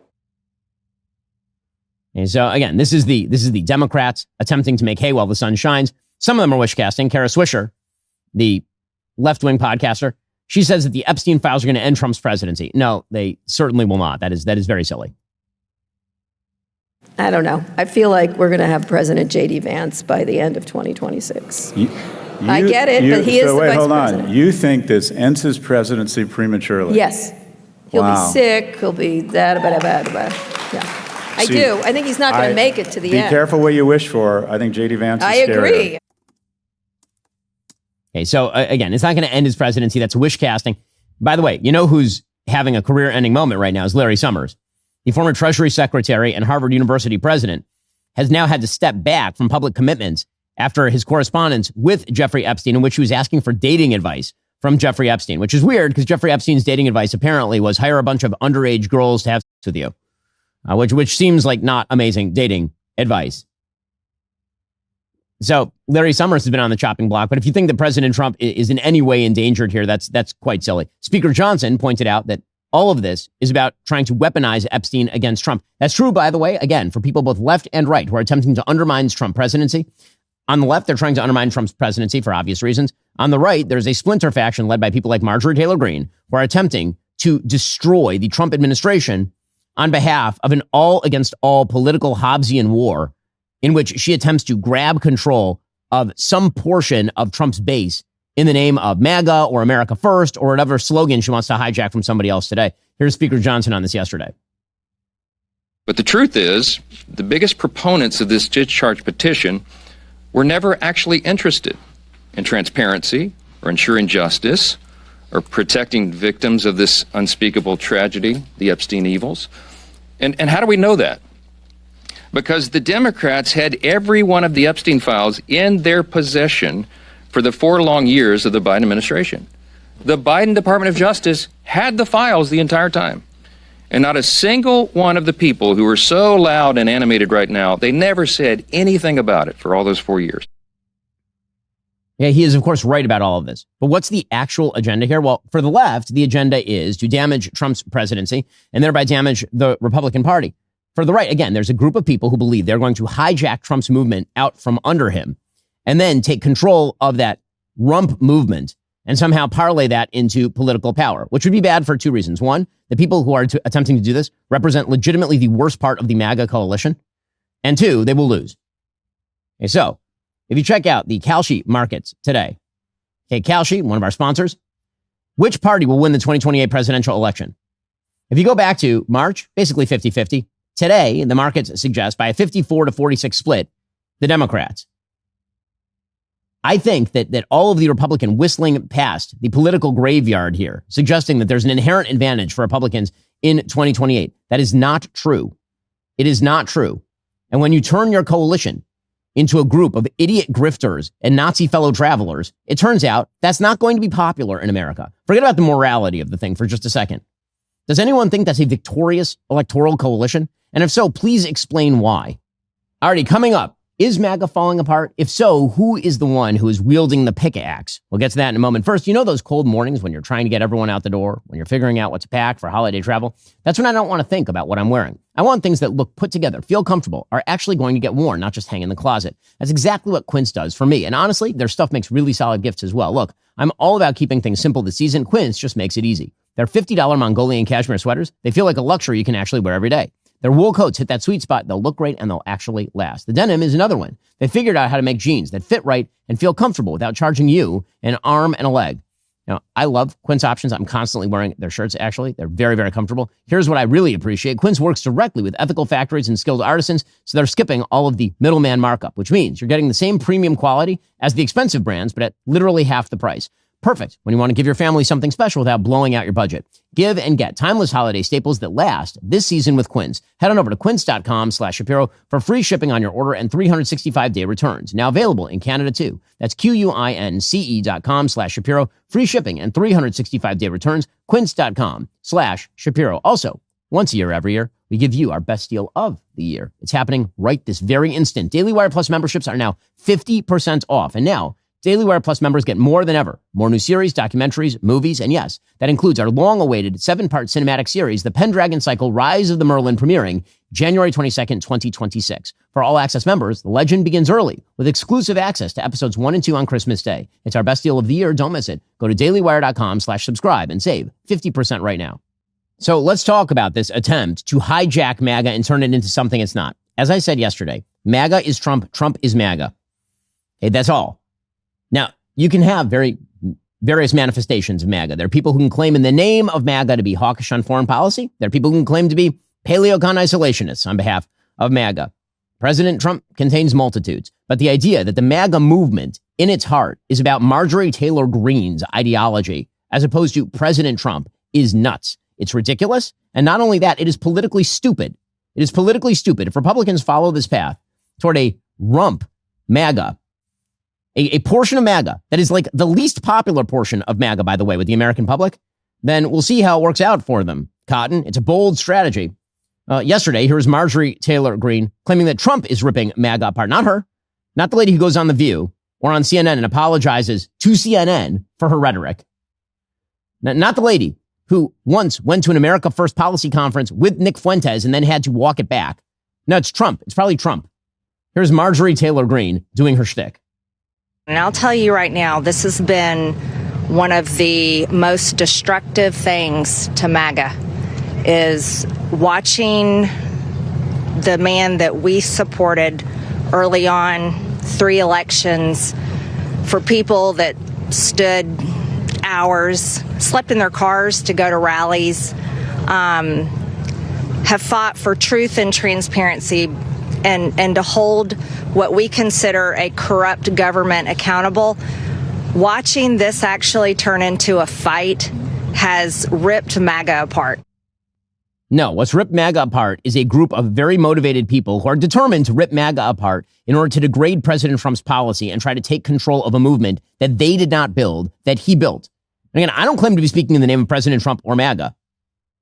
And so, again, this is the Democrats attempting to make hay while the sun shines. Some of them are wish casting. Kara Swisher, the left-wing podcaster, she says that the Epstein files are going to end Trump's presidency. No, they certainly will not. That is very silly. I don't know. I feel like we're going to have President J.D. Vance by the end of 2026. I get it, but he is the vice president. You think this ends his presidency prematurely? Yes. He'll be sick. He'll be that. Yeah. I do. I think he's not going to make it to the end. Be careful what you wish for. I think J.D. Vance is I agree. Okay, so again, it's not going to end his presidency. That's wish casting. By the way, you know who's having a career-ending moment right now is Larry Summers. The former Treasury Secretary and Harvard University president has now had to step back from public commitments after his correspondence with Jeffrey Epstein, in which he was asking for dating advice from Jeffrey Epstein, which is weird because Jeffrey Epstein's dating advice apparently was hire a bunch of underage girls to have sex with you, which seems like not amazing dating advice. So Larry Summers has been on the chopping block, but if you think that President Trump is in any way endangered here, that's quite silly. Speaker Johnson pointed out that all of this is about trying to weaponize Epstein against Trump. That's true, by the way, again, for people both left and right who are attempting to undermine Trump's presidency. On the left, they're trying to undermine Trump's presidency for obvious reasons. On the right, there's a splinter faction led by people like Marjorie Taylor Greene who are attempting to destroy the Trump administration on behalf of an all-against-all political Hobbesian war in which she attempts to grab control of some portion of Trump's base in the name of MAGA or America First or whatever slogan she wants to hijack from somebody else today. Here's Speaker Johnson on this yesterday. But the truth is, the biggest proponents of this discharge petition were never actually interested in transparency or ensuring justice or protecting victims of this unspeakable tragedy, the Epstein evils. And how do we know that? Because the Democrats had every one of the Epstein files in their possession for the 4 long years of the Biden administration. The Biden Department of Justice had the files the entire time. And not a single one of the people who are so loud and animated right now, they never said anything about it for all those 4 years. Yeah, he is, of course, right about all of this. But what's the actual agenda here? Well, for the left, the agenda is to damage Trump's presidency and thereby damage the Republican Party. For the right, again, there's a group of people who believe they're going to hijack Trump's movement out from under him and then take control of that rump movement and somehow parlay that into political power, which would be bad for two reasons. One, the people who are attempting to do this represent legitimately the worst part of the MAGA coalition. And two, they will lose. Okay, so if you check out the Kalshi markets today, okay, Kalshi, one of our sponsors, which party will win the 2028 presidential election? If you go back to March, basically 50-50. Today, the markets suggest by a 54-46 split, the Democrats. I think that all of the Republican whistling past the political graveyard here, suggesting that there's an inherent advantage for Republicans in 2028. That is not true. It is not true. And when you turn your coalition into a group of idiot grifters and Nazi fellow travelers, it turns out that's not going to be popular in America. Forget about the morality of the thing for just a second. Does anyone think that's a victorious electoral coalition? And if so, please explain why. Alrighty, coming up, is MAGA falling apart? If so, who is the one who is wielding the pickaxe? We'll get to that in a moment. First, you know those cold mornings when you're trying to get everyone out the door, when you're figuring out what to pack for holiday travel? That's when I don't want to think about what I'm wearing. I want things that look put together, feel comfortable, are actually going to get worn, not just hang in the closet. That's exactly what Quince does for me. And honestly, their stuff makes really solid gifts as well. Look, I'm all about keeping things simple this season. Quince just makes it easy. Their $50 Mongolian cashmere sweaters, they feel like a luxury you can actually wear every day. Their wool coats hit that sweet spot. They'll look great and they'll actually last. The denim is another one. They figured out how to make jeans that fit right and feel comfortable without charging you an arm and a leg. Now, I love Quince options. I'm constantly wearing their shirts, actually. They're very, very comfortable. Here's what I really appreciate. Quince works directly with ethical factories and skilled artisans, so they're skipping all of the middleman markup, which means you're getting the same premium quality as the expensive brands, but at literally half the price. Perfect when you want to give your family something special without blowing out your budget. Give and get timeless holiday staples that last this season with Quince. Head on over to quince.com/Shapiro for free shipping on your order and 365-day returns. Now available in Canada too. That's QUINCE.com/Shapiro. Free shipping and 365-day returns. Quince.com/Shapiro. Also, once a year, every year, we give you our best deal of the year. It's happening right this very instant. DailyWire Plus memberships are now 50% off. And now, DailyWire Plus members get more than ever. More new series, documentaries, movies, and yes, that includes our long-awaited 7-part cinematic series, The Pendragon Cycle: Rise of the Merlin, premiering January 22nd, 2026. For All Access members, the legend begins early with exclusive access to episodes 1 and 2 on Christmas Day. It's our best deal of the year. Don't miss it. Go to dailywire.com/subscribe and save 50% right now. So let's talk about this attempt to hijack MAGA and turn it into something it's not. As I said yesterday, MAGA is Trump, Trump is MAGA. Okay, that's all. Now, you can have various manifestations of MAGA. There are people who can claim in the name of MAGA to be hawkish on foreign policy. There are people who can claim to be paleocon isolationists on behalf of MAGA. President Trump contains multitudes. But the idea that the MAGA movement in its heart is about Marjorie Taylor Greene's ideology as opposed to President Trump is nuts. It's ridiculous. And not only that, it is politically stupid. It is politically stupid. If Republicans follow this path toward a rump MAGA, a portion of MAGA that is like the least popular portion of MAGA, by the way, with the American public, then we'll see how it works out for them. Cotton, it's a bold strategy. Yesterday, here was Marjorie Taylor Greene claiming that Trump is ripping MAGA apart. Not her, not the lady who goes on The View or on CNN and apologizes to CNN for her rhetoric. Not the lady who once went to an America First policy conference with Nick Fuentes and then had to walk it back. No, it's Trump. It's probably Trump. Here's Marjorie Taylor Greene doing her shtick. And I'll tell you right now, this has been one of the most destructive things to MAGA, is watching the man that we supported early on, 3 elections, for people that stood hours, slept in their cars to go to rallies, have fought for truth and transparency and to hold what we consider a corrupt government accountable. Watching this actually turn into a fight has ripped MAGA apart. No, what's ripped MAGA apart is a group of very motivated people who are determined to rip MAGA apart in order to degrade President Trump's policy and try to take control of a movement that they did not build, that he built. And again, I don't claim to be speaking in the name of President Trump or MAGA.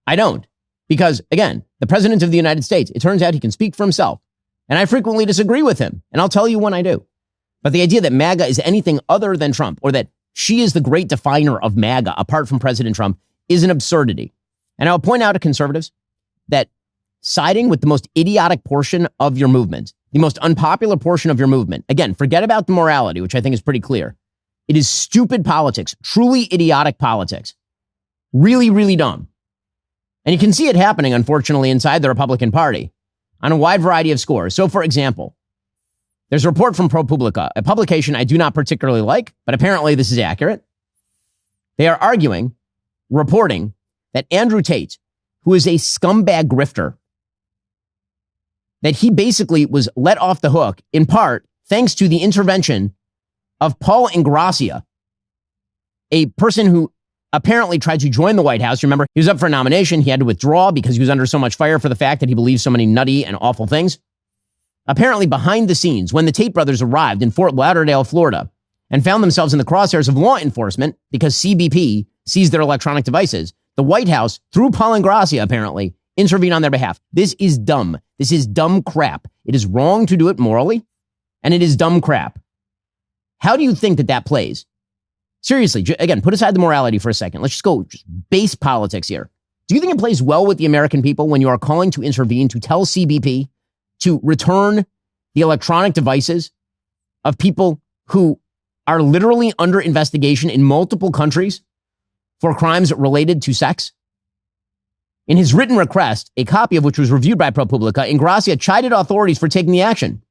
I don't. Because, again, the President of the United States, it turns out he can speak for himself. And I frequently disagree with him, and I'll tell you when I do. But the idea that MAGA is anything other than Trump, or that she is the great definer of MAGA apart from President Trump, is an absurdity. And I'll point out to conservatives that siding with the most idiotic portion of your movement, the most unpopular portion of your movement. Again, forget about the morality, which I think is pretty clear. It is stupid politics, truly idiotic politics. Really, really dumb. And you can see it happening, unfortunately, inside the Republican Party on a wide variety of scores. So, for example, there's a report from ProPublica, a publication I do not particularly like, but apparently this is accurate. They are reporting that Andrew Tate, who is a scumbag grifter, that he basically was let off the hook, in part, thanks to the intervention of Paul Ingrassia, a person who apparently tried to join the White House. Remember, he was up for a nomination. He had to withdraw because he was under so much fire for the fact that he believes so many nutty and awful things. Apparently, behind the scenes, when the Tate brothers arrived in Fort Lauderdale, Florida, and found themselves in the crosshairs of law enforcement because CBP seized their electronic devices, the White House, through Paul Ingrassia, apparently, intervened on their behalf. This is dumb. This is dumb crap. It is wrong to do it morally, and it is dumb crap. How do you think that plays? Seriously, again, put aside the morality for a second. Let's just go base politics here. Do you think it plays well with the American people when you are calling to intervene, to tell CBP to return the electronic devices of people who are literally under investigation in multiple countries for crimes related to sex? In his written request, a copy of which was reviewed by ProPublica, Ingrassia chided authorities for taking the action,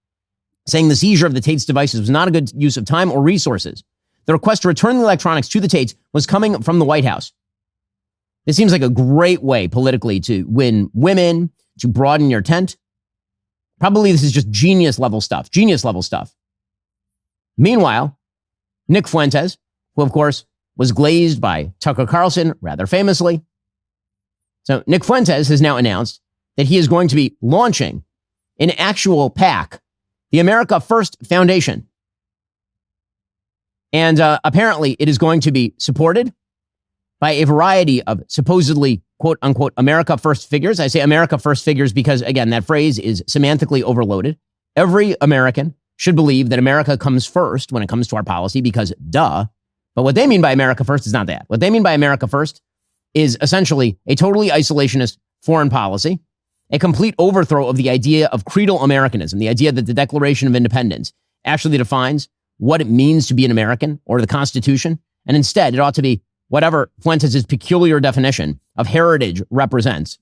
saying the seizure of the Tate's devices was not a good use of time or resources. The request to return the electronics to the Tates was coming from the White House. This seems like a great way politically to win women, to broaden your tent. Probably this is just genius level stuff. Meanwhile, Nick Fuentes, who of course was glazed by Tucker Carlson rather famously. So Nick Fuentes has now announced that he is going to be launching an actual PAC, the America First Foundation. And apparently it is going to be supported by a variety of supposedly, quote unquote, America First figures. I say America First figures because, again, that phrase is semantically overloaded. Every American should believe that America comes first when it comes to our policy because duh. But what they mean by America First is not that. What they mean by America First is essentially a totally isolationist foreign policy, a complete overthrow of the idea of creedal Americanism, the idea that the Declaration of Independence actually defines what it means to be an American or the Constitution. And instead, it ought to be whatever Fuentes' peculiar definition of heritage represents.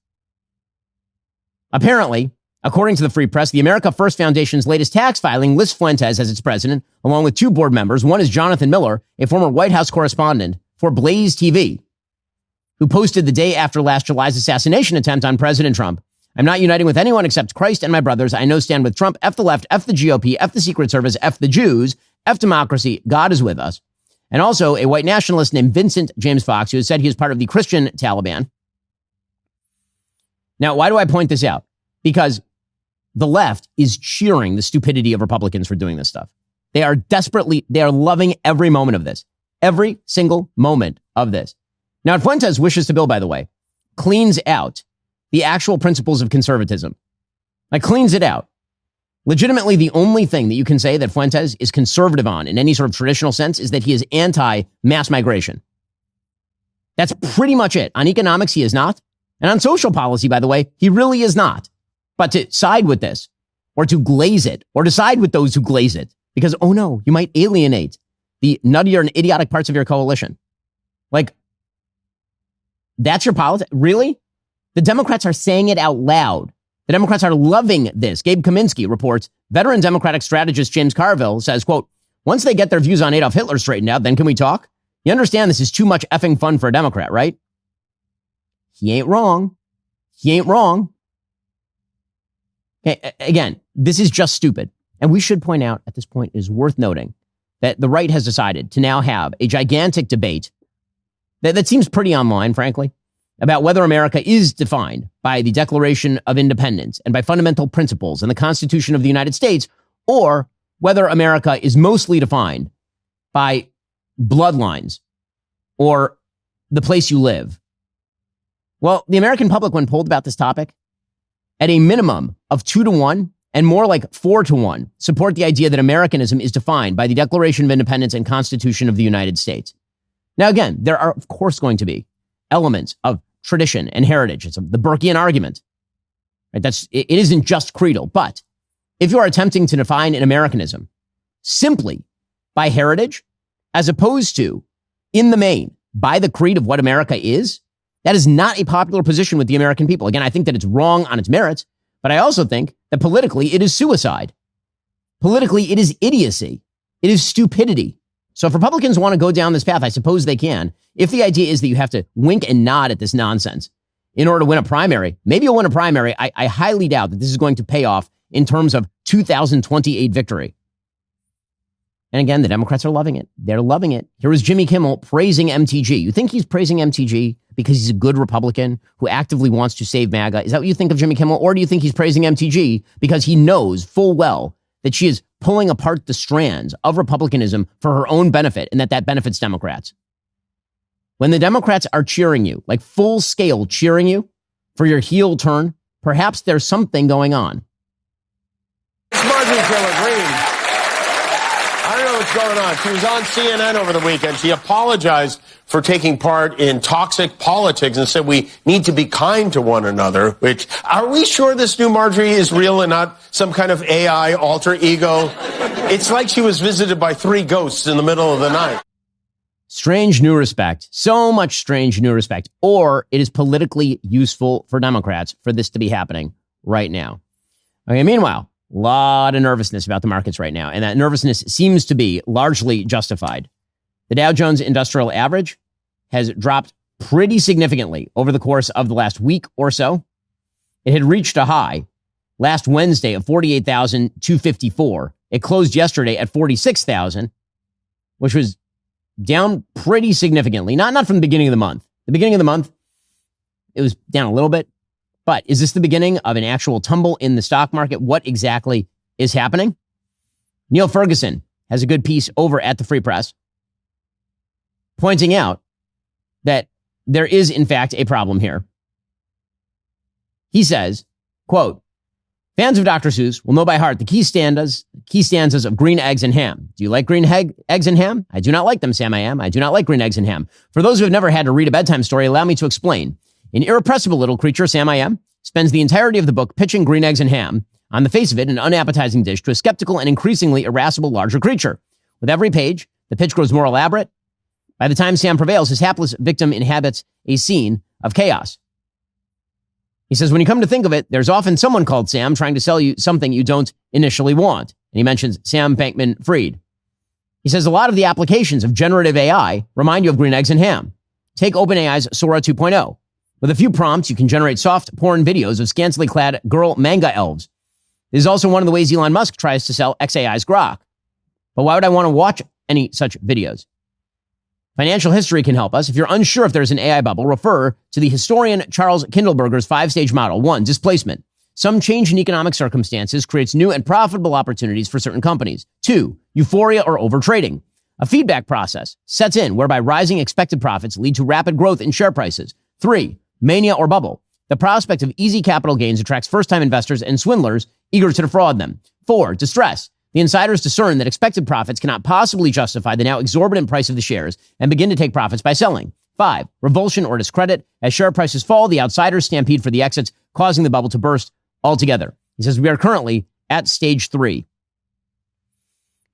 Apparently, according to the Free Press, the America First Foundation's latest tax filing lists Fuentes as its president, along with two board members. One is Jonathan Miller, a former White House correspondent for Blaze TV, who posted the day after last July's assassination attempt on President Trump. I'm not uniting with anyone except Christ and my brothers. I know stand with Trump, F the left, F the GOP, F the Secret Service, F the Jews, F democracy, God is with us. And also a white nationalist named Vincent James Fox, who has said he is part of the Christian Taliban. Now, why do I point this out? Because the left is cheering the stupidity of Republicans for doing this stuff. They are loving every moment of this. Every single moment of this. Now, if Fuentes wishes to bill, by the way, cleans out the actual principles of conservatism. Like, cleans it out. Legitimately, the only thing that you can say that Fuentes is conservative on in any sort of traditional sense is that he is anti-mass migration. That's pretty much it. On economics, he is not. And on social policy, by the way, he really is not. But to side with this, or to glaze it, or to side with those who glaze it, because, oh no, you might alienate the nuttier and idiotic parts of your coalition. Like, that's your politics? Really? The Democrats are saying it out loud. The Democrats are loving this. Gabe Kaminsky reports, veteran Democratic strategist James Carville says, quote, once they get their views on Adolf Hitler straightened out, then can we talk? You understand this is too much effing fun for a Democrat, right? He ain't wrong. Okay, again, this is just stupid. And we should point out at this point, it is worth noting that the right has decided to now have a gigantic debate that seems pretty online, frankly, about whether America is defined by the Declaration of Independence and by fundamental principles and the Constitution of the United States, or whether America is mostly defined by bloodlines or the place you live. Well, the American public, when polled about this topic, at a minimum of 2-1 and more like 4-1, support the idea that Americanism is defined by the Declaration of Independence and Constitution of the United States. Now, again, there are, of course, going to be elements of tradition and heritage. It's the Burkean argument. Right? It isn't just creedal. But if you are attempting to define an Americanism simply by heritage, as opposed to, in the main, by the creed of what America is, that is not a popular position with the American people. Again, I think that it's wrong on its merits, but I also think that politically it is suicide. Politically, it is idiocy. It is stupidity. So if Republicans want to go down this path, I suppose they can. If the idea is that you have to wink and nod at this nonsense in order to win a primary, maybe you'll win a primary. I highly doubt that this is going to pay off in terms of 2028 victory. And again, the Democrats are loving it. They're loving it. Here was Jimmy Kimmel praising MTG. You think he's praising MTG because he's a good Republican who actively wants to save MAGA? Is that what you think of Jimmy Kimmel? Or do you think he's praising MTG because he knows full well that she is pulling apart the strands of Republicanism for her own benefit and that benefits Democrats? When the Democrats are cheering you, like full scale cheering you for your heel turn, perhaps there's something going on. Marjorie Taylor Greene. I don't know what's going on. She was on CNN over the weekend. She apologized for taking part in toxic politics and said we need to be kind to one another, which, are we sure this new Marjorie is real and not some kind of AI alter ego? It's like she was visited by 3 ghosts in the middle of the night. Strange new respect. So much strange new respect. Or it is politically useful for Democrats for this to be happening right now. Okay, meanwhile, a lot of nervousness about the markets right now, and that nervousness seems to be largely justified. The Dow Jones Industrial Average has dropped pretty significantly over the course of the last week or so. It had reached a high last Wednesday of 48,254. It closed yesterday at 46,000, which was down pretty significantly. Not from the beginning of the month. The beginning of the month, it was down a little bit. But is this the beginning of an actual tumble in the stock market? What exactly is happening? Neil Ferguson has a good piece over at the Free Press pointing out that there is, in fact, a problem here. He says, quote, fans of Dr. Seuss will know by heart the key stanzas of Green Eggs and Ham. Do you like green eggs and ham? I do not like them, Sam I am. I do not like green eggs and ham. For those who have never had to read a bedtime story, allow me to explain. An irrepressible little creature, Sam I am, spends the entirety of the book pitching green eggs and ham, on the face of it an unappetizing dish, to a skeptical and increasingly irascible larger creature. With every page, the pitch grows more elaborate. By the time Sam prevails, his hapless victim inhabits a scene of chaos. He says, when you come to think of it, there's often someone called Sam trying to sell you something you don't initially want. And he mentions Sam Bankman-Fried. He says a lot of the applications of generative AI remind you of green eggs and ham. Take OpenAI's Sora 2.0. With a few prompts, you can generate soft porn videos of scantily clad girl manga elves. This is also one of the ways Elon Musk tries to sell XAI's Grok. But why would I want to watch any such videos? Financial history can help us. If you're unsure if there's an AI bubble, refer to the historian Charles Kindleberger's 5-stage model. 1, displacement. Some change in economic circumstances creates new and profitable opportunities for certain companies. 2, euphoria or overtrading. A feedback process sets in whereby rising expected profits lead to rapid growth in share prices. 3, mania or bubble. The prospect of easy capital gains attracts first-time investors and swindlers eager to defraud them. 4, distress. The insiders discern that expected profits cannot possibly justify the now exorbitant price of the shares and begin to take profits by selling. 5, revulsion or discredit. As share prices fall, the outsiders stampede for the exits, causing the bubble to burst altogether. He says we are currently at stage 3.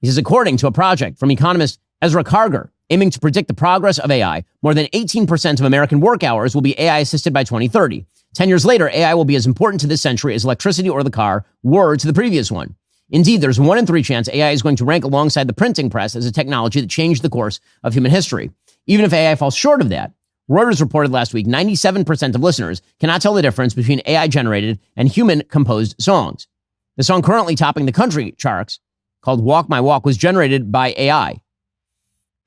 He says, according to a project from economist Ezra Karger, aiming to predict the progress of AI, more than 18% of American work hours will be AI assisted by 2030. 10 years later, AI will be as important to this century as electricity or the car were to the previous one. Indeed, there's 1 in 3 chance AI is going to rank alongside the printing press as a technology that changed the course of human history. Even if AI falls short of that, Reuters reported last week 97% of listeners cannot tell the difference between AI-generated and human-composed songs. The song currently topping the country charts, called Walk My Walk, was generated by AI.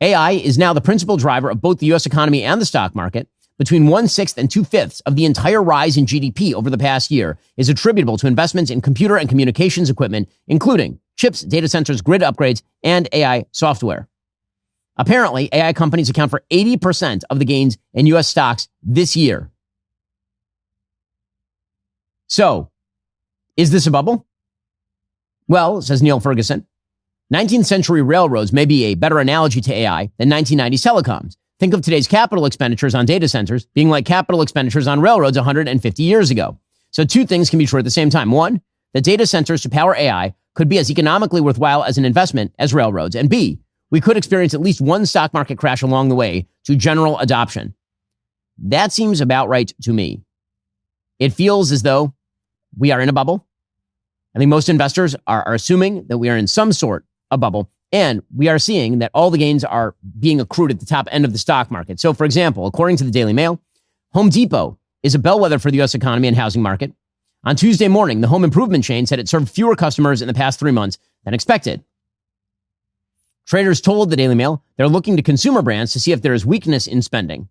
AI is now the principal driver of both the U.S. economy and the stock market. Between 1/6 and 2/5 of the entire rise in GDP over the past year is attributable to investments in computer and communications equipment, including chips, data centers, grid upgrades, and AI software. Apparently, AI companies account for 80% of the gains in U.S. stocks this year. So, is this a bubble? Well, says Neil Ferguson, 19th century railroads may be a better analogy to AI than 1990s telecoms. Think of today's capital expenditures on data centers being like capital expenditures on railroads 150 years ago. So two things can be true at the same time. One, that data centers to power AI could be as economically worthwhile as an investment as railroads. And B, we could experience at least one stock market crash along the way to general adoption. That seems about right to me. It feels as though we are in a bubble. I think most investors are assuming that we are in some sort of bubble, and we are seeing that all the gains are being accrued at the top end of the stock market. So, for example, according to the Daily Mail, Home Depot is a bellwether for the U.S. economy and housing market. On Tuesday morning, the home improvement chain said it served fewer customers in the past 3 months than expected. Traders told the Daily Mail they're looking to consumer brands to see if there is weakness in spending.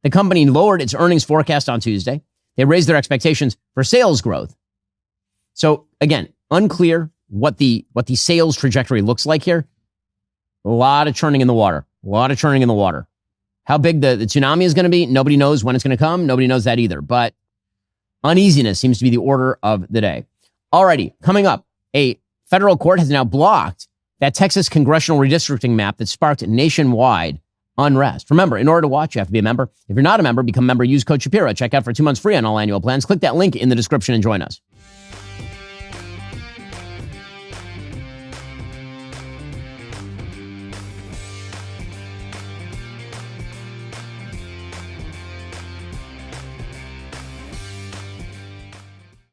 The company lowered its earnings forecast on Tuesday. They raised their expectations for sales growth. So again, unclear what the sales trajectory looks like here. A lot of churning in the water. How big the tsunami is going to be, nobody knows when it's going to come. Nobody knows that either. But uneasiness seems to be the order of the day. Alrighty, coming up, a federal court has now blocked that Texas congressional redistricting map that sparked nationwide unrest. Remember, in order to watch, you have to be a member. If you're not a member, become a member. Use code Shapiro. Check out for 2 months free on all annual plans. Click that link in the description and join us.